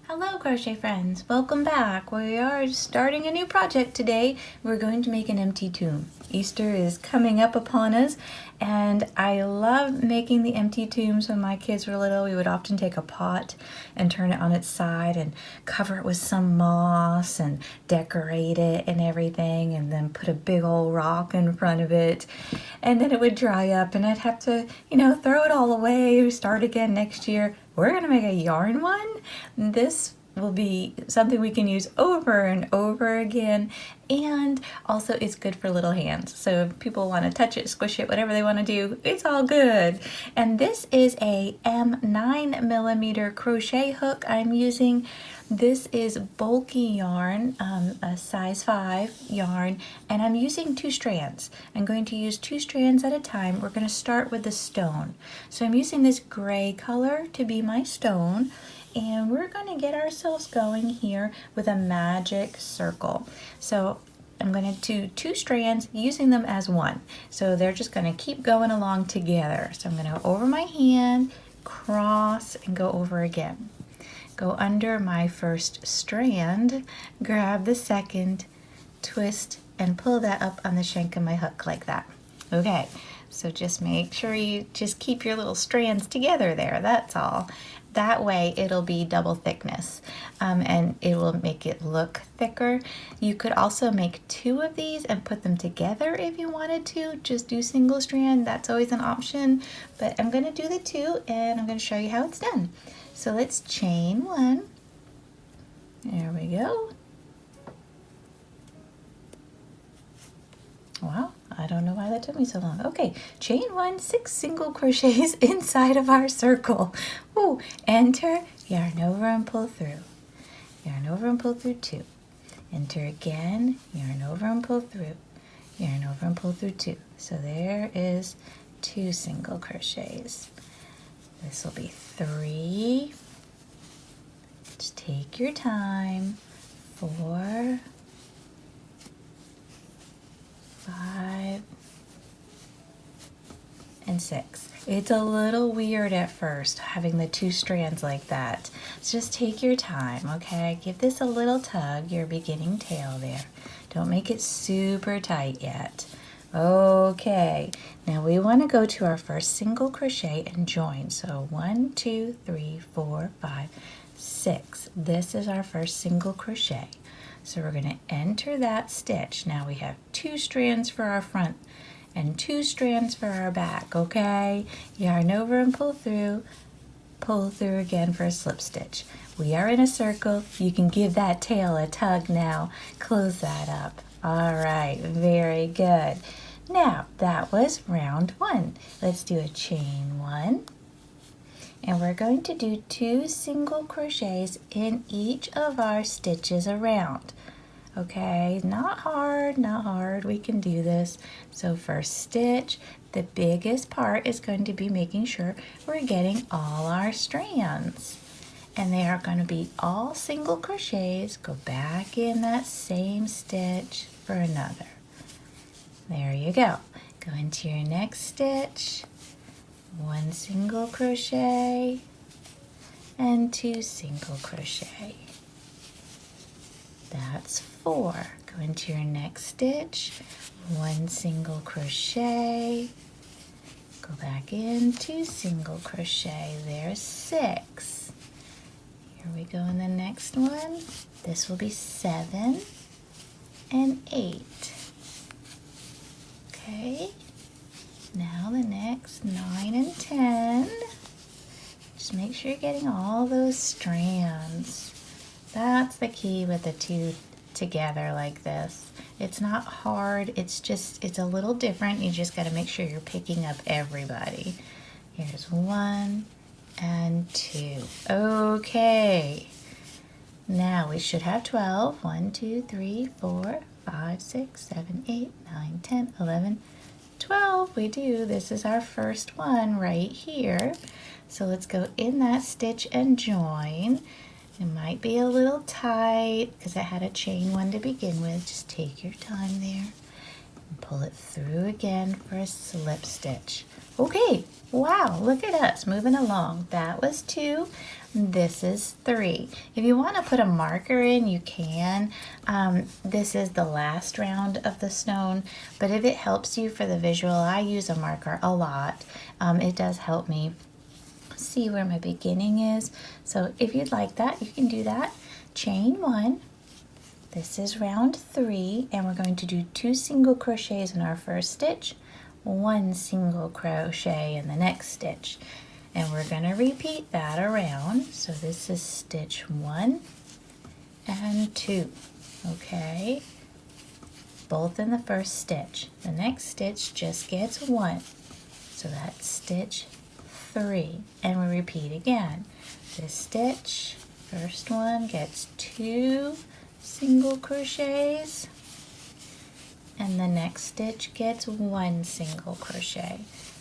Hello crochet friends, welcome back. We are starting a new project today. We're going to make an empty tomb. Easter is coming up upon us and I love making the empty tombs. When my kids were little, we would often take a pot and turn it on its side and cover it with some moss and decorate it and everything, and then put a big old rock in front of it, and then it would dry up and I'd have to, throw it all away, start again next year. We're gonna make a yarn one. This will be something we can use over and over again, and also it's good for little hands. So if people want to touch it, squish it, whatever they want to do, it's all good. And this is a 9mm crochet hook I'm using. This is bulky yarn, a size 5 yarn, and I'm using 2 strands. I'm going to use 2 strands at a time. We're going to start with the stone. So I'm using this gray color to be my stone, and we're going to get ourselves going here with a magic circle. So I'm going to do 2 strands using them as one. So they're just going to keep going along together. So I'm going to go over my hand, cross, and go over again. Go under my first strand, grab the second, twist, and pull that up on the shank of my hook like that. Okay, so just make sure you just keep your little strands together there, that's all. That way it'll be double thickness, and it will make it look thicker. You could also make 2 of these and put them together if you wanted to. Just do single strand, that's always an option, but I'm going to do the 2 and I'm going to show you how it's done. So let's chain 1. There we go. Wow, I don't know why that took me so long. Okay, chain 1, 6 single crochets inside of our circle. Ooh, enter, yarn over and pull through. Yarn over and pull through 2. Enter again, yarn over and pull through. Yarn over and pull through 2. So there is 2 single crochets. This will be 3. Just take your time. 4, 5, and 6. It's a little weird at first having the 2 strands like that. So just take your time, okay? Give this a little tug, your beginning tail there. Don't make it super tight yet. Okay, now we want to go to our first single crochet and join. So 1, 2, 3, 4, 5, 6. This is our first single crochet. So we're going to enter that stitch. Now we have 2 strands for our front and 2 strands for our back, okay? Yarn over and pull through again for a slip stitch. We are in a circle. You can give that tail a tug now. Close that up. All right, very good. Now, that was round 1. Let's do a chain 1. And we're going to do 2 single crochets in each of our stitches around. Okay, not hard, not hard. We can do this. So first stitch, the biggest part is going to be making sure we're getting all our strands. And they are going to be all single crochets. Go back in that same stitch for another. There you go. Go into your next stitch, 1 single crochet and 2 single crochet. That's 4. Go into your next stitch, 1 single crochet, go back in, 2 single crochet. There's 6. Here we go in the next one. This will be 7 and 8. Okay, now the next 9 and 10. Just make sure you're getting all those strands. That's the key with the 2 together like this. It's not hard, it's a little different. You just got to make sure you're picking up everybody. Here's 1 and 2. Okay, now we should have 12. 1, 2, 3, 4, 5, 6, 7, 8, 9, 10, 11, 12. We do. This is our first one right here. So let's go in that stitch and join. It might be a little tight because it had a chain 1 to begin with. Just take your time there and pull it through again for a slip stitch. Okay, wow, look at us moving along. That was 2. This is 3. If you want to put a marker in, you can. This is the last round of the stone, but if it helps you for the visual, I use a marker a lot. It does help me see where my beginning is. So if you'd like that, you can do that. Chain 1. This is round 3, and we're going to do 2 single crochets in our first stitch, 1 single crochet in the next stitch. And we're going to repeat that around. So this is stitch 1 and 2. Okay, both in the first stitch. The next stitch just gets 1. So that's stitch 3. And we repeat again. This stitch, first one, gets 2 single crochets. And the next stitch gets 1 single crochet.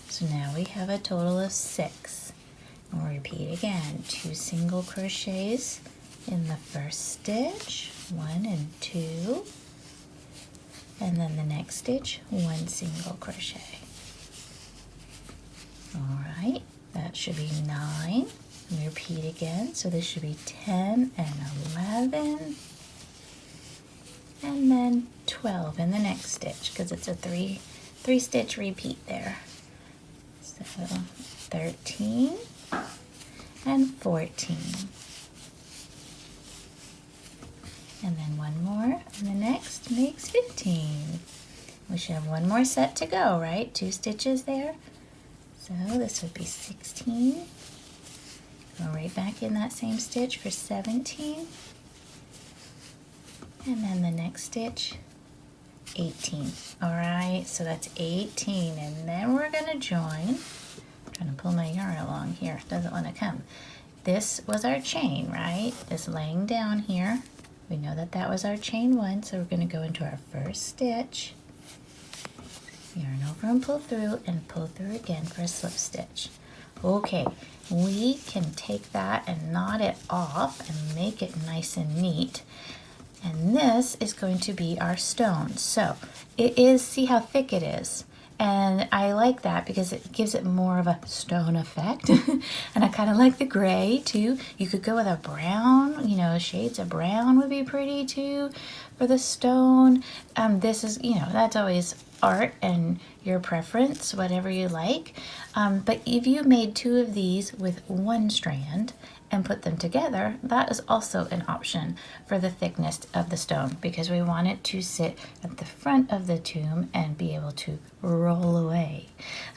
So now we have a total of 6. And we'll repeat again, 2 single crochets in the first stitch, 1 and 2. And then the next stitch, 1 single crochet. All right, that should be 9. And we repeat again, so this should be 10 and 11. And then 12 in the next stitch, because it's a three stitch repeat there. So 13 and 14. And then 1 more, and the next makes 15. We should have 1 more set to go, right? 2 stitches there. So this would be 16. Go right back in that same stitch for 17. And then the next stitch, 18. All right, so that's 18. And then we're gonna join. I'm trying to pull my yarn along here, it doesn't wanna come. This was our chain, right? This laying down here. We know that that was our chain 1, so we're gonna go into our first stitch, yarn over and pull through again for a slip stitch. Okay, we can take that and knot it off and make it nice and neat. And this is going to be our stone. So it is, see how thick it is? And I like that because it gives it more of a stone effect. And I kind of like the gray too. You could go with a brown, you know, shades of brown would be pretty too for the stone. This is, you know, that's always art and your preference, whatever you like. But if you made 2 of these with 1 strand and put them together, that is also an option for the thickness of the stone, because we want it to sit at the front of the tomb and be able to roll away.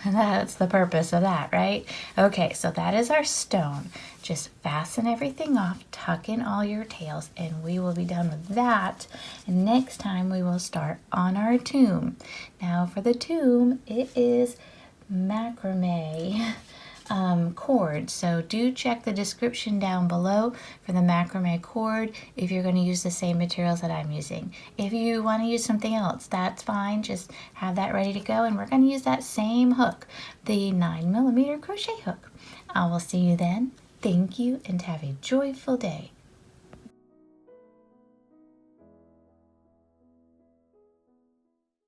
And that's the purpose of that, right? Okay, so that is our stone. Just fasten everything off, tuck in all your tails, and we will be done with that. And next time we will start on our tomb. Now for the tomb, it is macrame cord. So do check the description down below for the macrame cord if you're going to use the same materials that I'm using. If you want to use something else, that's fine. Just have that ready to go, and we're going to use that same hook, the 9mm crochet hook. I will see you then. Thank you, and have a joyful day.